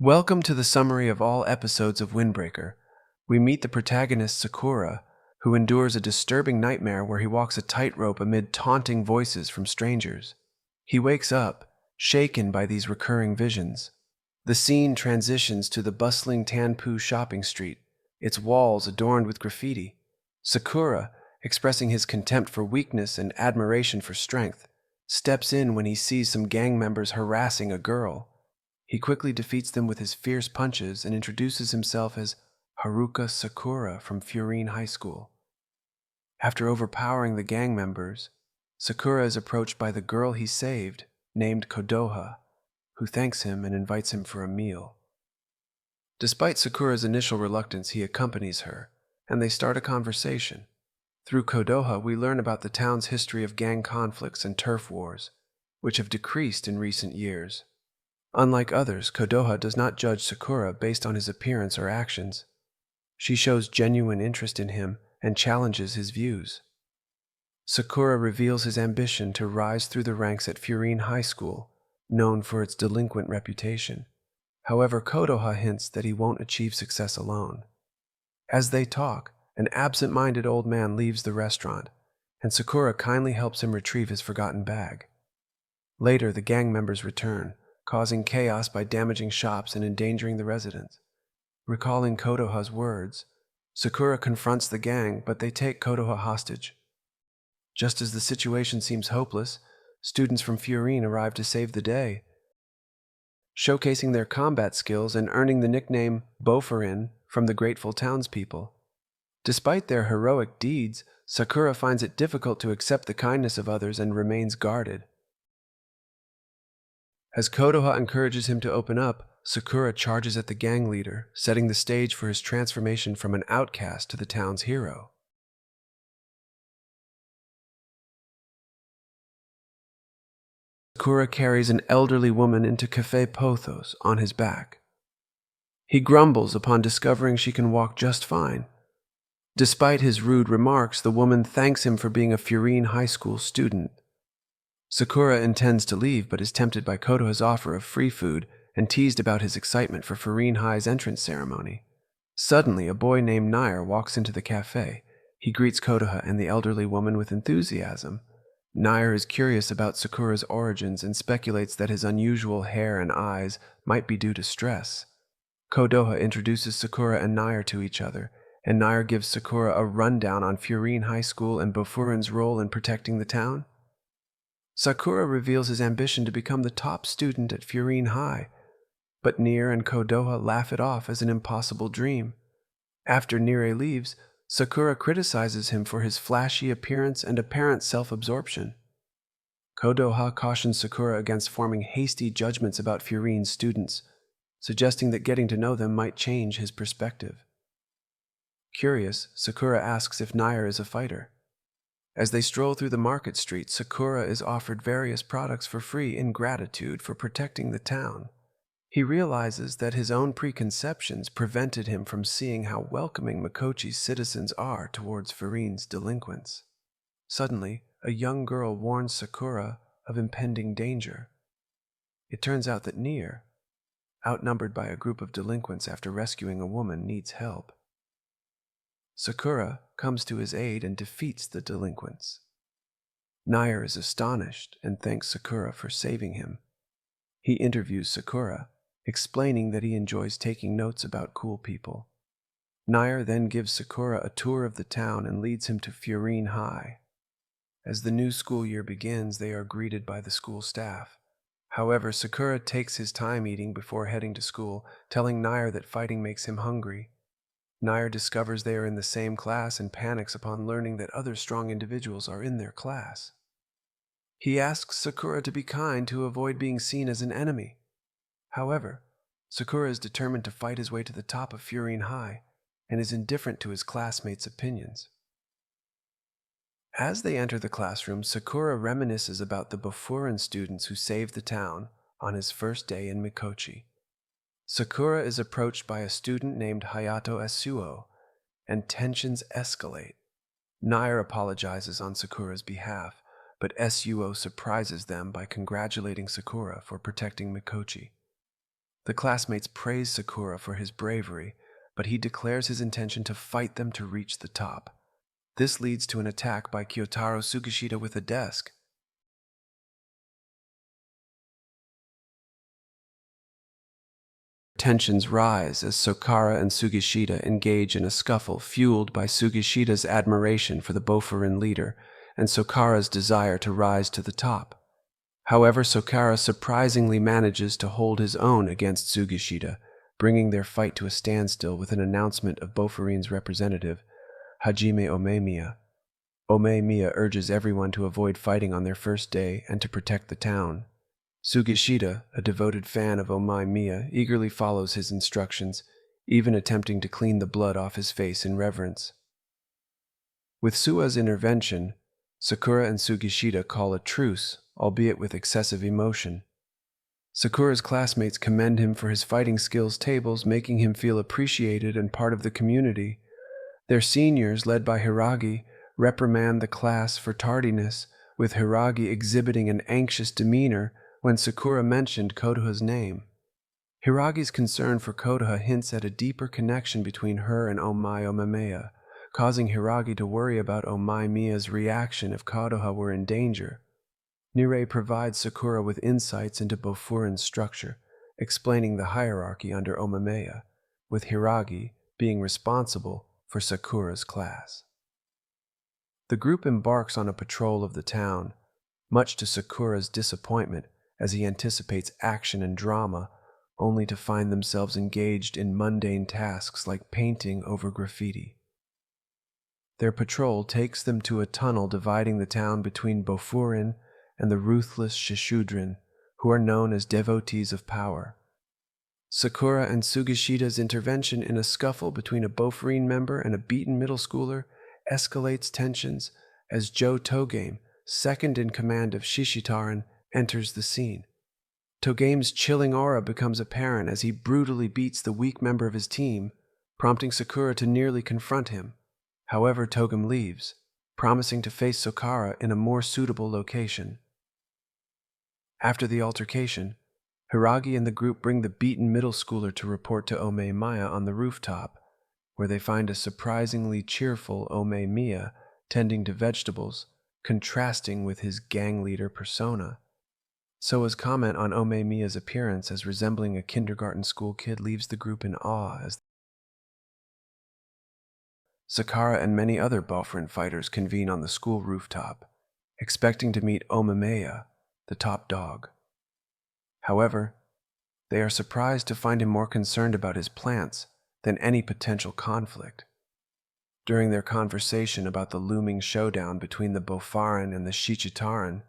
Welcome to the summary of all episodes of Windbreaker. We meet the protagonist Sakura, who endures a disturbing nightmare where he walks a tightrope amid taunting voices from strangers. He wakes up, shaken by these recurring visions. The scene transitions to the bustling Tanpu shopping street, its walls adorned with graffiti. Sakura, expressing his contempt for weakness and admiration for strength, steps in when he sees some gang members harassing a girl. He quickly defeats them with his fierce punches and introduces himself as Haruka Sakura from Furin High School. After overpowering the gang members, Sakura is approached by the girl he saved, named Kodoha, who thanks him and invites him for a meal. Despite Sakura's initial reluctance, he accompanies her, and they start a conversation. Through Kodoha, we learn about the town's history of gang conflicts and turf wars, which have decreased in recent years. Unlike others, Kodoha does not judge Sakura based on his appearance or actions. She shows genuine interest in him and challenges his views. Sakura reveals his ambition to rise through the ranks at Furin High School, known for its delinquent reputation. However, Kodoha hints that he won't achieve success alone. As they talk, an absent-minded old man leaves the restaurant, and Sakura kindly helps him retrieve his forgotten bag. Later, the gang members return, causing chaos by damaging shops and endangering the residents. Recalling Kodoha's words, Sakura confronts the gang, but they take Kodoha hostage. Just as the situation seems hopeless, students from Furin arrive to save the day, showcasing their combat skills and earning the nickname Bofurin from the grateful townspeople. Despite their heroic deeds, Sakura finds it difficult to accept the kindness of others and remains guarded. As Kodoha encourages him to open up, Sakura charges at the gang leader, setting the stage for his transformation from an outcast to the town's hero. Sakura carries an elderly woman into Cafe Pothos on his back. He grumbles upon discovering she can walk just fine. Despite his rude remarks, the woman thanks him for being a Furin High School student. Sakura intends to leave but is tempted by Kodoha's offer of free food and teased about his excitement for Furin High's entrance ceremony. Suddenly, a boy named Nair walks into the cafe. He greets Kodoha and the elderly woman with enthusiasm. Nair is curious about Sakura's origins and speculates that his unusual hair and eyes might be due to stress. Kodoha introduces Sakura and Nair to each other, and Nair gives Sakura a rundown on Furin High School and Bofurin's role in protecting the town. Sakura reveals his ambition to become the top student at Furin High, but Nair and Kodoha laugh it off as an impossible dream. After Nair leaves, Sakura criticizes him for his flashy appearance and apparent self-absorption. Kodoha cautions Sakura against forming hasty judgments about Furin's students, suggesting that getting to know them might change his perspective. Curious, Sakura asks if Nair is a fighter. As they stroll through the market street, Sakura is offered various products for free in gratitude for protecting the town. He realizes that his own preconceptions prevented him from seeing how welcoming Mikochi's citizens are towards Furin's delinquents. Suddenly, a young girl warns Sakura of impending danger. It turns out that Nair, outnumbered by a group of delinquents after rescuing a woman, needs help. Sakura comes to his aid and defeats the delinquents. Nair is astonished and thanks Sakura for saving him. He interviews Sakura, explaining that he enjoys taking notes about cool people. Nair then gives Sakura a tour of the town and leads him to Furin High. As the new school year begins, they are greeted by the school staff. However, Sakura takes his time eating before heading to school, telling Nair that fighting makes him hungry. Nair discovers they are in the same class and panics upon learning that other strong individuals are in their class. He asks Sakura to be kind to avoid being seen as an enemy. However, Sakura is determined to fight his way to the top of Furin High and is indifferent to his classmates' opinions. As they enter the classroom, Sakura reminisces about the Bofurin students who saved the town on his first day in Mikochi. Sakura is approached by a student named Hayato Asuo, and tensions escalate. Nair apologizes on Sakura's behalf, but Suo surprises them by congratulating Sakura for protecting Mikochi. The classmates praise Sakura for his bravery, but he declares his intention to fight them to reach the top. This leads to an attack by Kyotaro Sugishita with a desk. Tensions rise as Sakura and Sugishita engage in a scuffle fueled by Sugishita's admiration for the Bofurin leader and Sakura's desire to rise to the top. However, Sakura surprisingly manages to hold his own against Sugishita, bringing their fight to a standstill with an announcement of Bofurin's representative, Hajime Omemiya. Omemiya urges everyone to avoid fighting on their first day and to protect the town. Sugishita, a devoted fan of Omemiya, eagerly follows his instructions, even attempting to clean the blood off his face in reverence. With Sua's intervention, Sakura and Sugishita call a truce, albeit with excessive emotion. Sakura's classmates commend him for his fighting skills tables, making him feel appreciated and part of the community. Their seniors, led by Hiragi, reprimand the class for tardiness, with Hiragi exhibiting an anxious demeanor when Sakura mentioned Kotoha's name. Hiragi's concern for Kotoha hints at a deeper connection between her and Omemiya, causing Hiragi to worry about Omemiya's reaction if Kotoha were in danger. Nire provides Sakura with insights into Bofurin's structure, explaining the hierarchy under Omemiya, with Hiragi being responsible for Sakura's class. The group embarks on a patrol of the town, much to Sakura's disappointment as he anticipates action and drama, only to find themselves engaged in mundane tasks like painting over graffiti. Their patrol takes them to a tunnel dividing the town between Bofurin and the ruthless Shishudrin, who are known as devotees of power. Sakura and Sugishita's intervention in a scuffle between a Bofurin member and a beaten middle schooler escalates tensions as Joe Togame, second in command of Shishitaran, enters the scene. Togame's chilling aura becomes apparent as he brutally beats the weak member of his team, prompting Sakura to nearly confront him. However, Togame leaves, promising to face Sakura in a more suitable location. After the altercation, Hiragi and the group bring the beaten middle schooler to report to Omemiya on the rooftop, where they find a surprisingly cheerful Omemiya tending to vegetables, contrasting with his gang leader persona. Soa's comment on Omemiya's appearance as resembling a kindergarten school kid leaves the group in awe as Sakura and many other Bofurin fighters convene on the school rooftop, expecting to meet Omemiya, the top dog. However, they are surprised to find him more concerned about his plants than any potential conflict. During their conversation about the looming showdown between the Bofurin and the Shichitaran,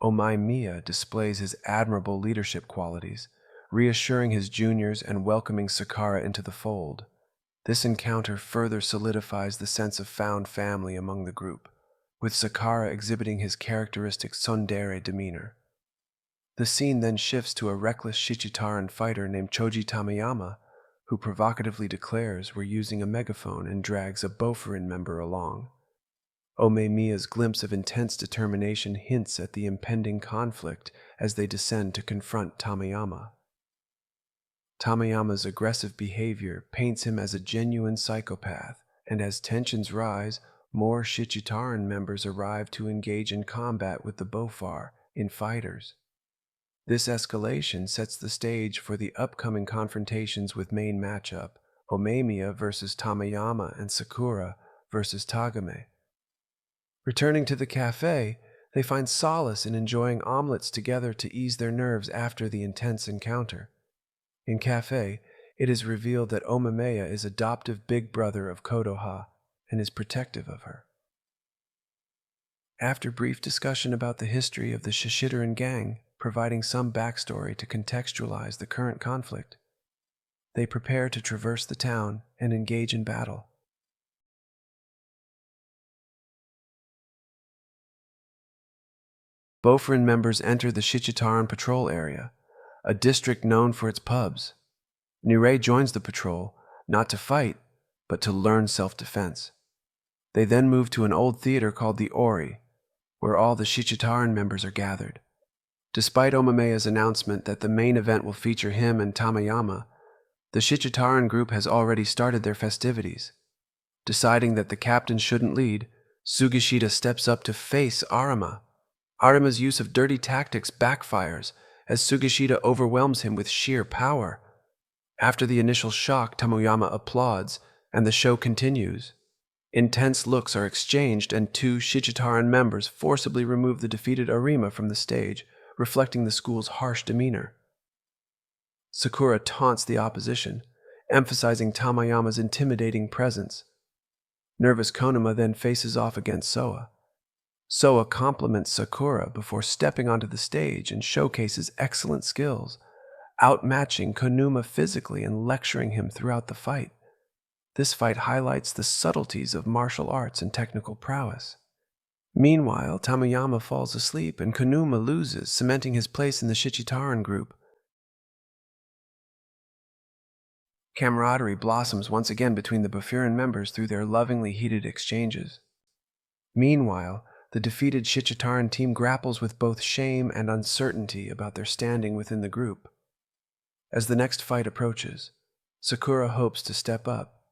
Omemiya displays his admirable leadership qualities, reassuring his juniors and welcoming Sakura into the fold. This encounter further solidifies the sense of found family among the group, with Sakura exhibiting his characteristic tsundere demeanor. The scene then shifts to a reckless Shichitaran fighter named Choji Tamayama, who provocatively declares we're using a megaphone and drags a Bofurin member along. Omemiya's glimpse of intense determination hints at the impending conflict as they descend to confront Tamayama. Tamayama's aggressive behavior paints him as a genuine psychopath, and as tensions rise, more Shichitaran members arrive to engage in combat with the Bofar in fighters. This escalation sets the stage for the upcoming confrontations with main matchup, Omemiya versus Tamayama and Sakura versus Tagame. Returning to the cafe, they find solace in enjoying omelets together to ease their nerves after the intense encounter. In cafe, it is revealed that Omemiya is adoptive big brother of Kotoha and is protective of her. After brief discussion about the history of the Shishidaran gang, providing some backstory to contextualize the current conflict, they prepare to traverse the town and engage in battle. Bofurin members enter the Shichitaran patrol area, a district known for its pubs. Nirei joins the patrol, not to fight, but to learn self-defense. They then move to an old theater called the Ori, where all the Shichitaran members are gathered. Despite Omameya's announcement that the main event will feature him and Tamayama, the Shichitaran group has already started their festivities. Deciding that the captain shouldn't lead, Sugishita steps up to face Arima. Arima's use of dirty tactics backfires as Sugishita overwhelms him with sheer power. After the initial shock, Tamayama applauds, and the show continues. Intense looks are exchanged, and two Shichitaran members forcibly remove the defeated Arima from the stage, reflecting the school's harsh demeanor. Sakura taunts the opposition, emphasizing Tamayama's intimidating presence. Nervous Konama then faces off against Soa. Soa compliments Sakura before stepping onto the stage and showcases excellent skills, outmatching Konuma physically and lecturing him throughout the fight. This fight highlights the subtleties of martial arts and technical prowess. Meanwhile, Tamayama falls asleep and Konuma loses, cementing his place in the Shichitaran group. Camaraderie blossoms once again between the Furin members through their lovingly heated exchanges. Meanwhile, the defeated Shichitaran team grapples with both shame and uncertainty about their standing within the group. As the next fight approaches, Sakura hopes to step up,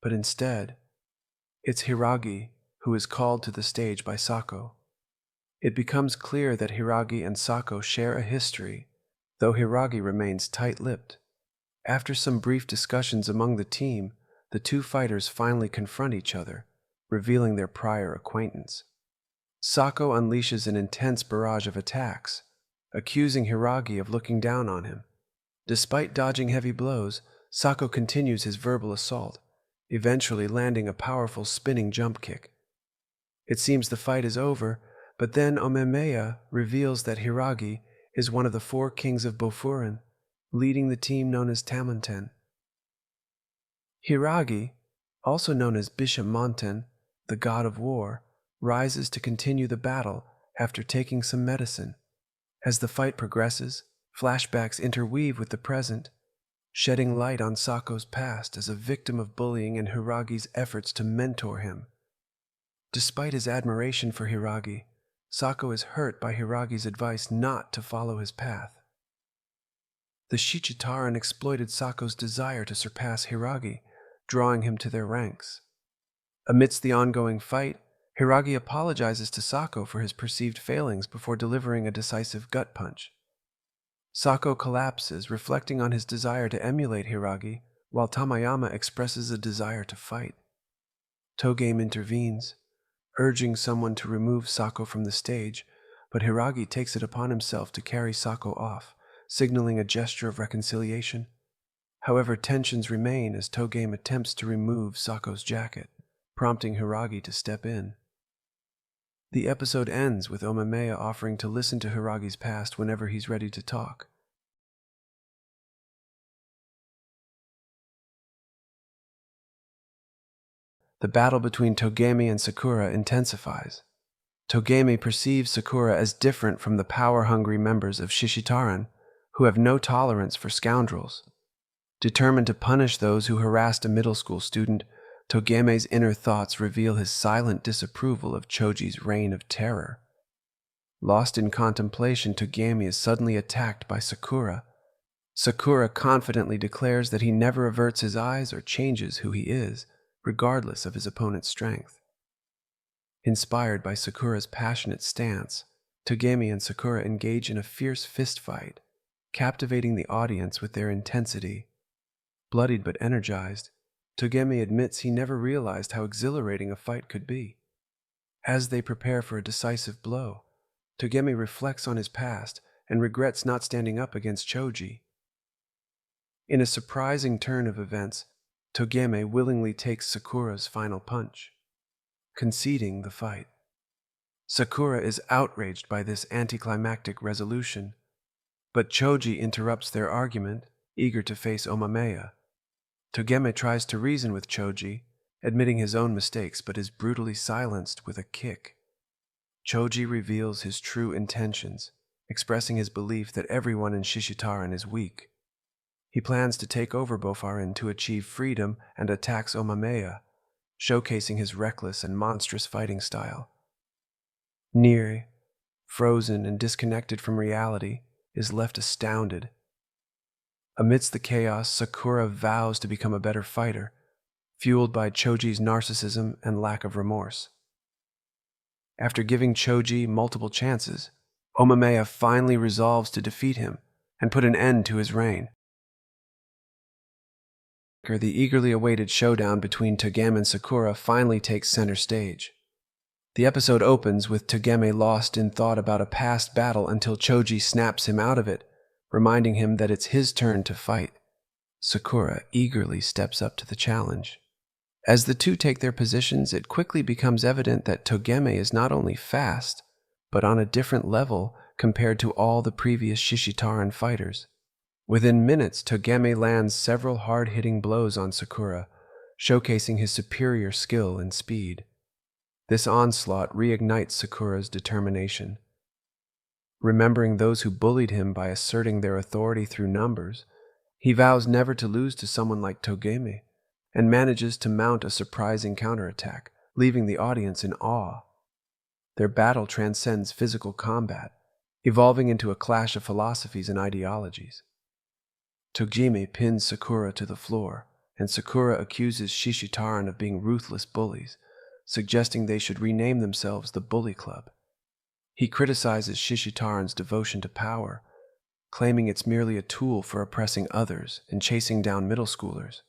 but instead, it's Hiragi who is called to the stage by Sako. It becomes clear that Hiragi and Sako share a history, though Hiragi remains tight-lipped. After some brief discussions among the team, the two fighters finally confront each other, revealing their prior acquaintance. Sako unleashes an intense barrage of attacks, accusing Hiragi of looking down on him. Despite dodging heavy blows, Sako continues his verbal assault, eventually landing a powerful spinning jump kick. It seems the fight is over, but then Omameya reveals that Hiragi is one of the 4 kings of Bofurin, leading the team known as Tamonten. Hiragi, also known as Bishamonten, the god of war, rises to continue the battle after taking some medicine. As the fight progresses, flashbacks interweave with the present, shedding light on Sako's past as a victim of bullying and Hiragi's efforts to mentor him. Despite his admiration for Hiragi, Sako is hurt by Hiragi's advice not to follow his path. The Shichitaran exploited Sako's desire to surpass Hiragi, drawing him to their ranks. Amidst the ongoing fight, Hiragi apologizes to Sako for his perceived failings before delivering a decisive gut punch. Sako collapses, reflecting on his desire to emulate Hiragi, while Tamayama expresses a desire to fight. Togame intervenes, urging someone to remove Sako from the stage, but Hiragi takes it upon himself to carry Sako off, signaling a gesture of reconciliation. However, tensions remain as Togame attempts to remove Sako's jacket, prompting Hiragi to step in. The episode ends with Omameya offering to listen to Hiragi's past whenever he's ready to talk. The battle between Togame and Sakura intensifies. Togame perceives Sakura as different from the power-hungry members of Shichitaran, who have no tolerance for scoundrels. Determined to punish those who harassed a middle school student, Togame's inner thoughts reveal his silent disapproval of Choji's reign of terror. Lost in contemplation, Togame is suddenly attacked by Sakura. Sakura confidently declares that he never averts his eyes or changes who he is, regardless of his opponent's strength. Inspired by Sakura's passionate stance, Togame and Sakura engage in a fierce fistfight, captivating the audience with their intensity. Bloodied but energized, Togame admits he never realized how exhilarating a fight could be. As they prepare for a decisive blow, Togame reflects on his past and regrets not standing up against Choji. In a surprising turn of events, Togame willingly takes Sakura's final punch, conceding the fight. Sakura is outraged by this anticlimactic resolution, but Choji interrupts their argument, eager to face Omameya. Togame tries to reason with Choji, admitting his own mistakes, but is brutally silenced with a kick. Choji reveals his true intentions, expressing his belief that everyone in Shichitaran is weak. He plans to take over Bofurin to achieve freedom and attacks Omameya, showcasing his reckless and monstrous fighting style. frozen and disconnected from reality, is left astounded. Amidst the chaos, Sakura vows to become a better fighter, fueled by Choji's narcissism and lack of remorse. After giving Choji multiple chances, Omameya finally resolves to defeat him and put an end to his reign. The eagerly awaited showdown between Togeme and Sakura finally takes center stage. The episode opens with Togeme lost in thought about a past battle until Choji snaps him out of it, reminding him that it's his turn to fight. Sakura eagerly steps up to the challenge. As the two take their positions, it quickly becomes evident that Togeme is not only fast, but on a different level compared to all the previous Shishitaran fighters. Within minutes, Togeme lands several hard-hitting blows on Sakura, showcasing his superior skill and speed. This onslaught reignites Sakura's determination. Remembering those who bullied him by asserting their authority through numbers, he vows never to lose to someone like Togeme, and manages to mount a surprising counterattack, leaving the audience in awe. Their battle transcends physical combat, evolving into a clash of philosophies and ideologies. Togeme pins Sakura to the floor, and Sakura accuses Shishitaran of being ruthless bullies, suggesting they should rename themselves the Bully Club. He criticizes Shishitaran's devotion to power, claiming it's merely a tool for oppressing others and chasing down middle schoolers.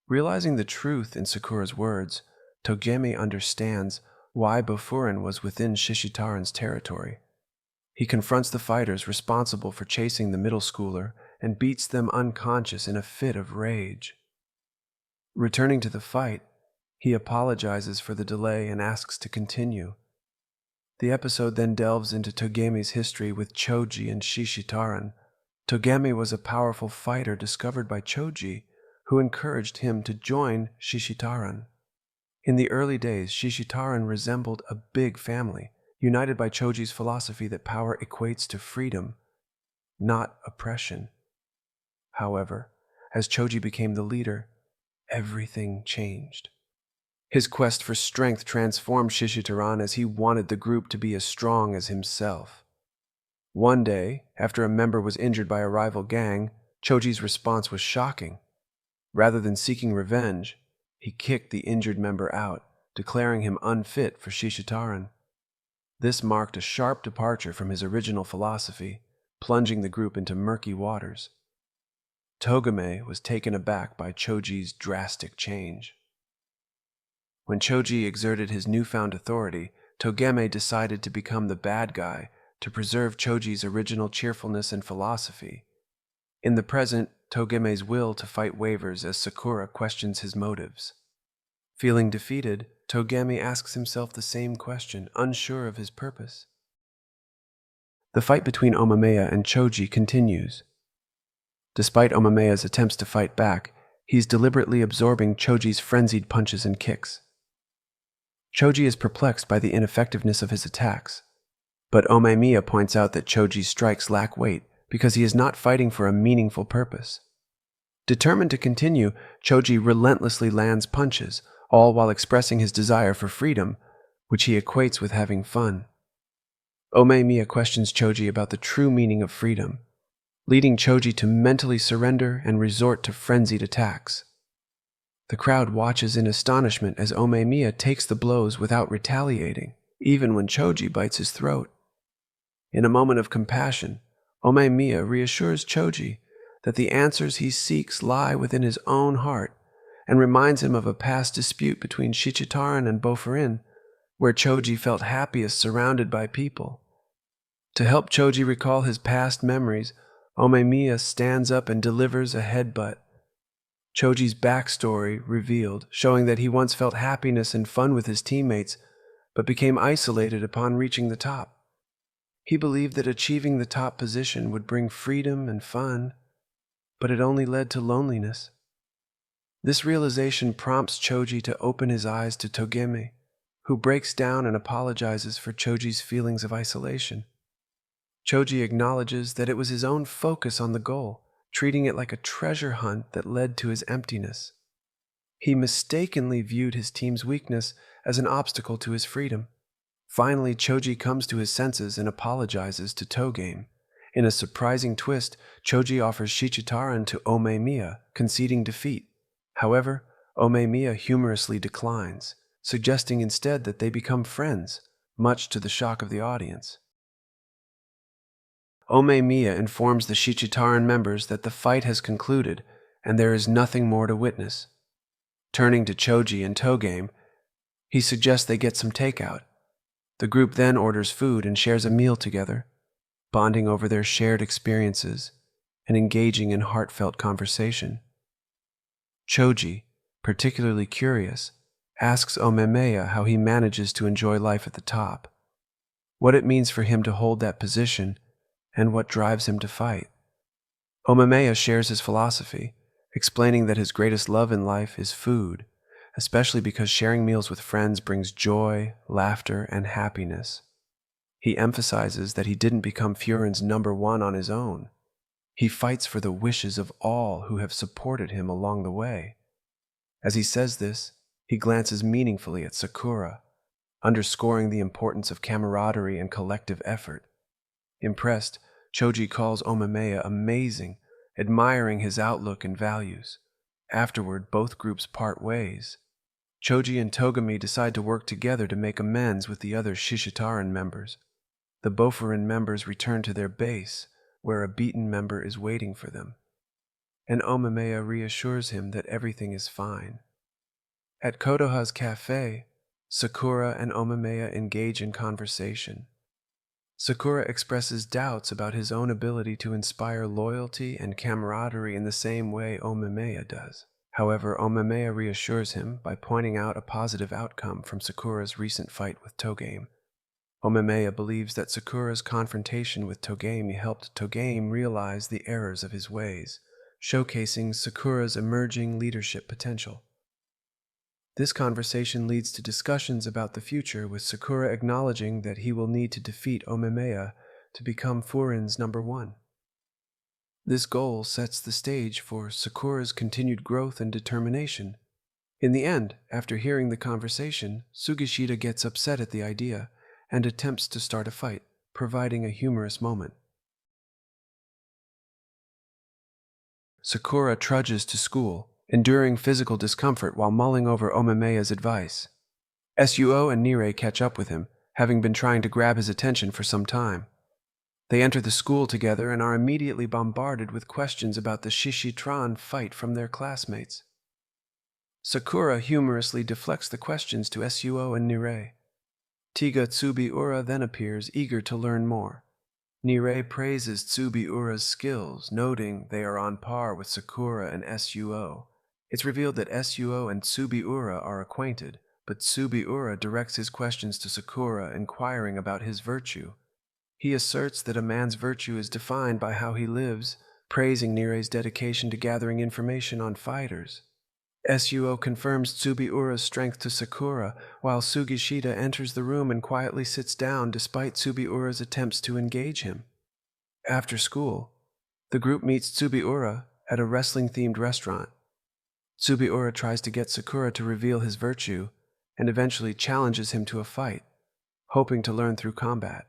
Realizing the truth in Sakura's words, Togeme understands why Furin was within Shishitaran's territory. He confronts the fighters responsible for chasing the middle schooler and beats them unconscious in a fit of rage. Returning to the fight, he apologizes for the delay and asks to continue. The episode then delves into Togeme's history with Choji and Shishitaran. Togeme was a powerful fighter discovered by Choji, who encouraged him to join Shishitaran. In the early days, Shishitaran resembled a big family, united by Choji's philosophy that power equates to freedom, not oppression. However, as Choji became the leader, everything changed. His quest for strength transformed Shishitaran as he wanted the group to be as strong as himself. One day, after a member was injured by a rival gang, Choji's response was shocking. Rather than seeking revenge, he kicked the injured member out, declaring him unfit for Shishitaran. This marked a sharp departure from his original philosophy, plunging the group into murky waters. Togeme was taken aback by Choji's drastic change. When Choji exerted his newfound authority, Togeme decided to become the bad guy to preserve Choji's original cheerfulness and philosophy. In the present, Togeme's will to fight wavers as Sakura questions his motives. Feeling defeated, Togeme asks himself the same question, unsure of his purpose. The fight between Omameya and Choji continues. Despite Omameya's attempts to fight back, he's deliberately absorbing Choji's frenzied punches and kicks. Choji is perplexed by the ineffectiveness of his attacks, but Omameya points out that Choji's strikes lack weight because he is not fighting for a meaningful purpose. Determined to continue, Choji relentlessly lands punches, all while expressing his desire for freedom, which he equates with having fun. Omameya questions Choji about the true meaning of freedom, leading Choji to mentally surrender and resort to frenzied attacks. The crowd watches in astonishment as Omameya takes the blows without retaliating, even when Choji bites his throat. In a moment of compassion, Omameya reassures Choji that the answers he seeks lie within his own heart and reminds him of a past dispute between Shishitaran and Furin, where Choji felt happiest surrounded by people. To help Choji recall his past memories, Omameya stands up and delivers a headbutt. Choji's backstory revealed, showing that he once felt happiness and fun with his teammates, but became isolated upon reaching the top. He believed that achieving the top position would bring freedom and fun, but it only led to loneliness. This realization prompts Choji to open his eyes to Togeme, who breaks down and apologizes for Choji's feelings of isolation. Choji acknowledges that it was his own focus on the goal, treating it like a treasure hunt that led to his emptiness. He mistakenly viewed his team's weakness as an obstacle to his freedom. Finally, Choji comes to his senses and apologizes to Togame. In a surprising twist, Choji offers Shichitaran to Omemiya, conceding defeat. However, Omemiya humorously declines, suggesting instead that they become friends, much to the shock of the audience. Omemiya informs the Shichitaran members that the fight has concluded and there is nothing more to witness. Turning to Choji and Togame, he suggests they get some takeout. The group then orders food and shares a meal together, bonding over their shared experiences and engaging in heartfelt conversation. Choji, particularly curious, asks Omemiya how he manages to enjoy life at the top, what it means for him to hold that position, and what drives him to fight. Omemiya shares his philosophy, explaining that his greatest love in life is food, especially because sharing meals with friends brings joy, laughter, and happiness. He emphasizes that he didn't become Furin's #1 on his own. He fights for the wishes of all who have supported him along the way. As he says this, he glances meaningfully at Sakura, underscoring the importance of camaraderie and collective effort. Impressed, Choji calls Omemiya amazing, admiring his outlook and values. Afterward, both groups part ways. Choji and Togami decide to work together to make amends with the other Shichitaran members. The Bofurin members return to their base, where a beaten member is waiting for them, and Omemiya reassures him that everything is fine. At Kotoha's cafe, Sakura and Omemiya engage in conversation. Sakura expresses doubts about his own ability to inspire loyalty and camaraderie in the same way Omemiya does. However, Omemiya reassures him by pointing out a positive outcome from Sakura's recent fight with Togame. Omemiya believes that Sakura's confrontation with Togame helped Togame realize the errors of his ways, showcasing Sakura's emerging leadership potential. This conversation leads to discussions about the future, with Sakura acknowledging that he will need to defeat Omemiya to become Furin's #1. This goal sets the stage for Sakura's continued growth and determination. In the end, after hearing the conversation, Sugishita gets upset at the idea and attempts to start a fight, providing a humorous moment. Sakura trudges to school, enduring physical discomfort while mulling over Omemiya's advice. Suo and Nire catch up with him, having been trying to grab his attention for some time. They enter the school together and are immediately bombarded with questions about the Shichitran fight from their classmates. Sakura humorously deflects the questions to Suo and Nire. Tiga Tsubiura then appears, eager to learn more. Nire praises Tsubiura's skills, noting they are on par with Sakura and Suo. It's revealed that Suo and Tsubiura are acquainted, but Tsubiura directs his questions to Sakura, inquiring about his virtue. He asserts that a man's virtue is defined by how he lives, praising Nire's dedication to gathering information on fighters. Suo confirms Tsubiura's strength to Sakura, while Sugishita enters the room and quietly sits down despite Tsubiura's attempts to engage him. After school, the group meets Tsubiura at a wrestling-themed restaurant. Tsubiura tries to get Sakura to reveal his virtue and eventually challenges him to a fight, hoping to learn through combat.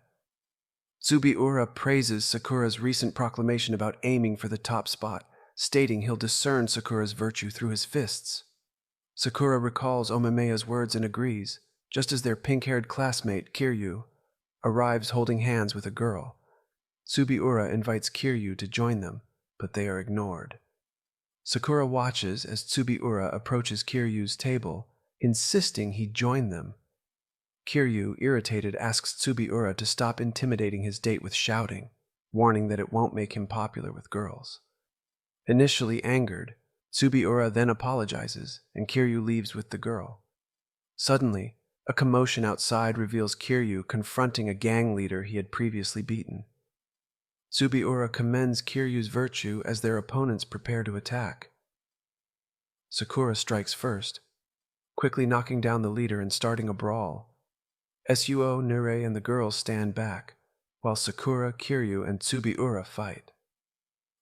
Tsubiura praises Sakura's recent proclamation about aiming for the top spot, stating he'll discern Sakura's virtue through his fists. Sakura recalls Omemiya's words and agrees, just as their pink-haired classmate, Kiryu, arrives holding hands with a girl. Tsubiura invites Kiryu to join them, but they are ignored. Sakura watches as Tsubiura approaches Kiryu's table, insisting he join them. Kiryu, irritated, asks Tsubiura to stop intimidating his date with shouting, warning that it won't make him popular with girls. Initially angered, Tsubiura then apologizes, and Kiryu leaves with the girl. Suddenly, a commotion outside reveals Kiryu confronting a gang leader he had previously beaten. Tsubiura commends Kiryu's virtue as their opponents prepare to attack. Sakura strikes first, quickly knocking down the leader and starting a brawl. Suo, Nire, and the girls stand back, while Sakura, Kiryu, and Tsubiura fight.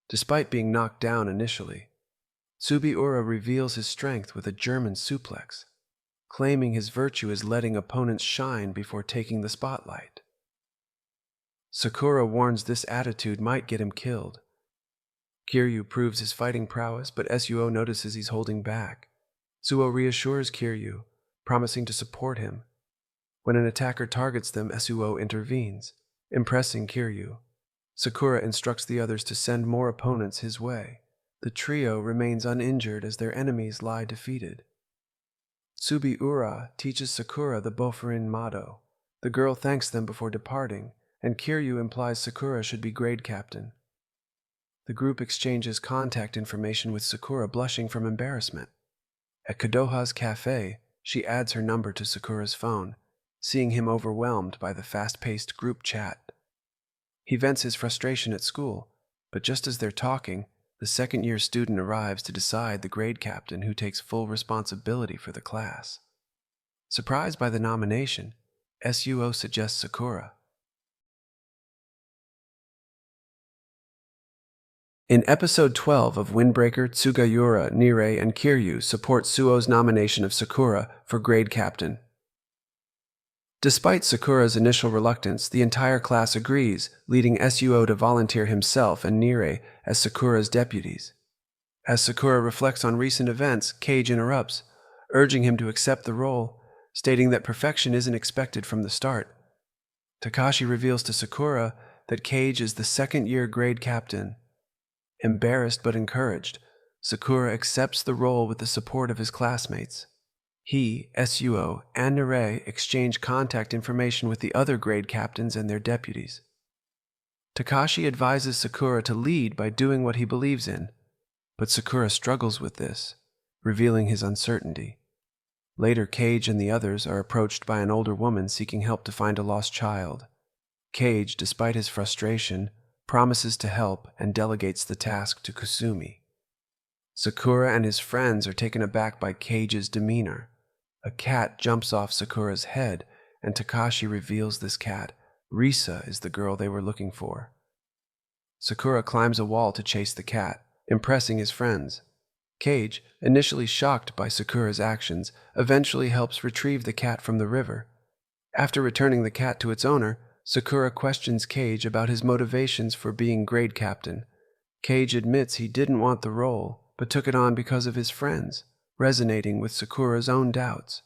Despite being knocked down initially, Tsubiura reveals his strength with a German suplex, claiming his virtue is letting opponents shine before taking the spotlight. Sakura warns this attitude might get him killed. Kiryu proves his fighting prowess, but Suo notices he's holding back. Suo reassures Kiryu, promising to support him. When an attacker targets them, Suo intervenes, impressing Kiryu. Sakura instructs the others to send more opponents his way. The trio remains uninjured as their enemies lie defeated. Subiura teaches Sakura the Furin motto. The girl thanks them before departing, and Kiryu implies Sakura should be grade captain. The group exchanges contact information with Sakura blushing from embarrassment. At Kodoha's cafe, she adds her number to Sakura's phone, seeing him overwhelmed by the fast-paced group chat. He vents his frustration at school, but just as they're talking, the second-year student arrives to decide the grade captain who takes full responsibility for the class. Surprised by the nomination, Suo suggests Sakura. In episode 12 of Windbreaker, Tsugayura, Nire, and Kiryu support Suo's nomination of Sakura for grade captain. Despite Sakura's initial reluctance, the entire class agrees, leading Suo to volunteer himself and Nire as Sakura's deputies. As Sakura reflects on recent events, Cage interrupts, urging him to accept the role, stating that perfection isn't expected from the start. Takashi reveals to Sakura that Cage is the second-year grade captain. Embarrassed but encouraged, Sakura accepts the role with the support of his classmates. He, Suo, and Nire exchange contact information with the other grade captains and their deputies. Takashi advises Sakura to lead by doing what he believes in, but Sakura struggles with this, revealing his uncertainty. Later, Cage and the others are approached by an older woman seeking help to find a lost child. Cage, despite his frustration, promises to help and delegates the task to Kusumi. Sakura and his friends are taken aback by Cage's demeanor. A cat jumps off Sakura's head, and Takashi reveals this cat, Risa, is the girl they were looking for. Sakura climbs a wall to chase the cat, impressing his friends. Cage, initially shocked by Sakura's actions, eventually helps retrieve the cat from the river. After returning the cat to its owner, Sakura questions Cage about his motivations for being grade captain. Cage admits he didn't want the role, but took it on because of his friends, resonating with Sakura's own doubts.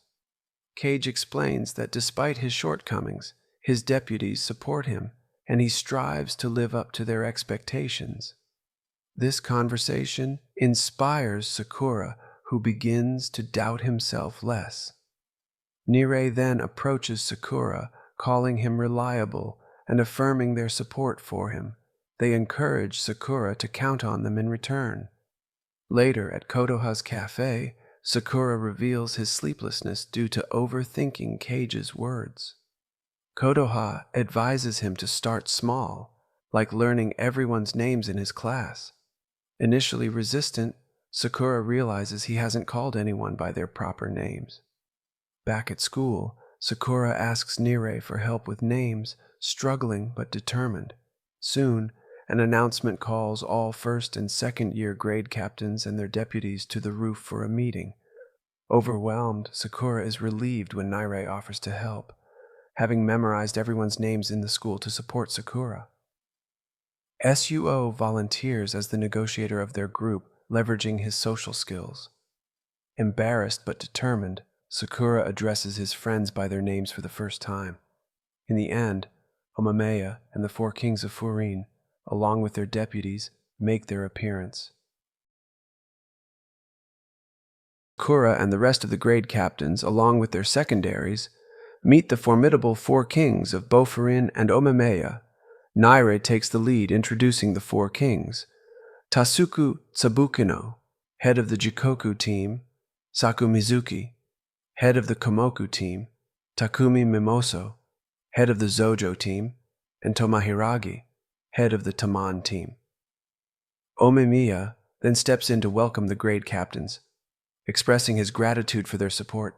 Cage explains that despite his shortcomings, his deputies support him, and he strives to live up to their expectations. This conversation inspires Sakura, who begins to doubt himself less. Nire then approaches Sakura, calling him reliable and affirming their support for him. They encourage Sakura to count on them in return. Later, at Kodoha's cafe, Sakura reveals his sleeplessness due to overthinking Cage's words. Kodoha advises him to start small, like learning everyone's names in his class. Initially resistant, Sakura realizes he hasn't called anyone by their proper names. Back at school, Sakura asks Nire for help with names, struggling but determined. Soon, an announcement calls all first and second-year grade captains and their deputies to the roof for a meeting. Overwhelmed, Sakura is relieved when Nire offers to help, having memorized everyone's names in the school to support Sakura. Suo volunteers as the negotiator of their group, leveraging his social skills. Embarrassed but determined, Sakura addresses his friends by their names for the first time. In the end, Omameya and the four kings of Furin, along with their deputies, make their appearance. Sakura and the rest of the grade captains, along with their secondaries, meet the formidable four kings of Furin and Omameya. Nire takes the lead, introducing the four kings. Tasuku Tsubukino, head of the Jikoku team; Saku Mizuki, head of the Komoku team; Takumi Mimoso, head of the Zojo team; and Tomahiragi, head of the Taman team. Omemiya then steps in to welcome the grade captains, expressing his gratitude for their support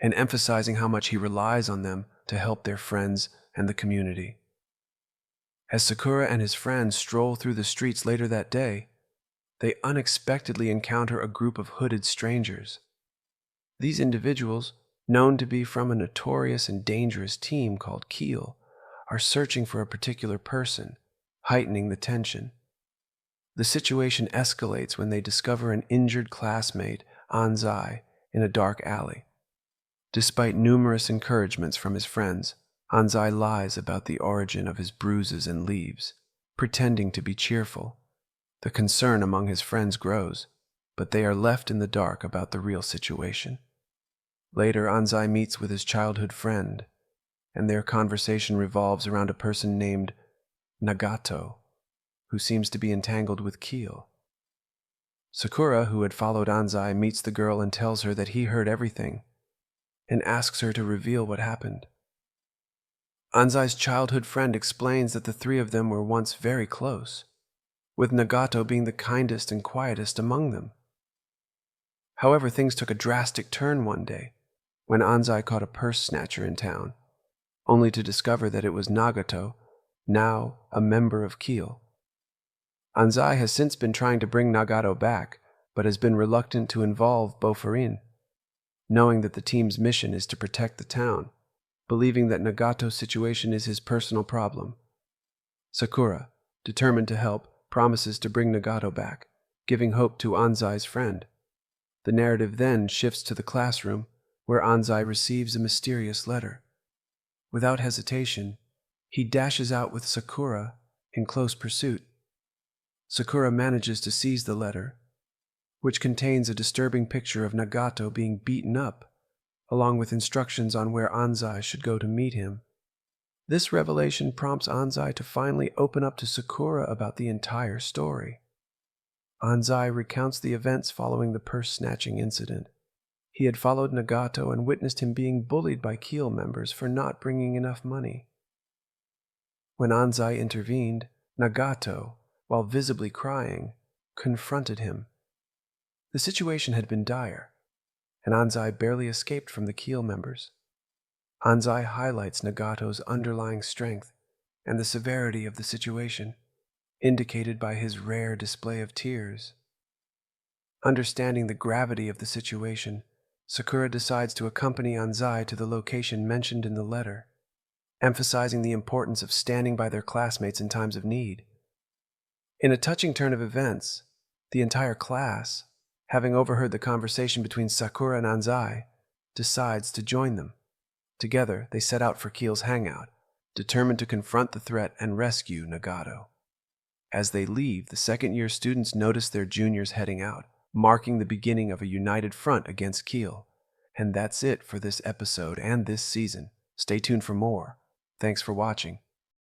and emphasizing how much he relies on them to help their friends and the community. As Sakura and his friends stroll through the streets later that day, they unexpectedly encounter a group of hooded strangers. These individuals, known to be from a notorious and dangerous team called Keel, are searching for a particular person, heightening the tension. The situation escalates when they discover an injured classmate, Anzai, in a dark alley. Despite numerous encouragements from his friends, Anzai lies about the origin of his bruises and leaves, pretending to be cheerful. The concern among his friends grows, but they are left in the dark about the real situation. Later, Anzai meets with his childhood friend, and their conversation revolves around a person named Nagato, who seems to be entangled with Keel. Sakura, who had followed Anzai, meets the girl and tells her that he heard everything, and asks her to reveal what happened. Anzai's childhood friend explains that the three of them were once very close, with Nagato being the kindest and quietest among them. However, things took a drastic turn one day, when Anzai caught a purse snatcher in town, only to discover that it was Nagato, now a member of Keel. Anzai has since been trying to bring Nagato back, but has been reluctant to involve Furin, knowing that the team's mission is to protect the town, believing that Nagato's situation is his personal problem. Sakura, determined to help, promises to bring Nagato back, giving hope to Anzai's friend. The narrative then shifts to the classroom, where Anzai receives a mysterious letter. Without hesitation, he dashes out with Sakura in close pursuit. Sakura manages to seize the letter, which contains a disturbing picture of Nagato being beaten up, along with instructions on where Anzai should go to meet him. This revelation prompts Anzai to finally open up to Sakura about the entire story. Anzai recounts the events following the purse-snatching incident. He had followed Nagato and witnessed him being bullied by Keel members for not bringing enough money. When Anzai intervened, Nagato, while visibly crying, confronted him. The situation had been dire, and Anzai barely escaped from the Keel members. Anzai highlights Nagato's underlying strength and the severity of the situation, indicated by his rare display of tears. Understanding the gravity of the situation, Sakura decides to accompany Anzai to the location mentioned in the letter, emphasizing the importance of standing by their classmates in times of need. In a touching turn of events, the entire class, having overheard the conversation between Sakura and Anzai, decides to join them. Together, they set out for Keel's hangout, determined to confront the threat and rescue Nagato. As they leave, the second-year students notice their juniors heading out, marking the beginning of a united front against Keel. And that's it for this episode and this season. Stay tuned for more. Thanks for watching.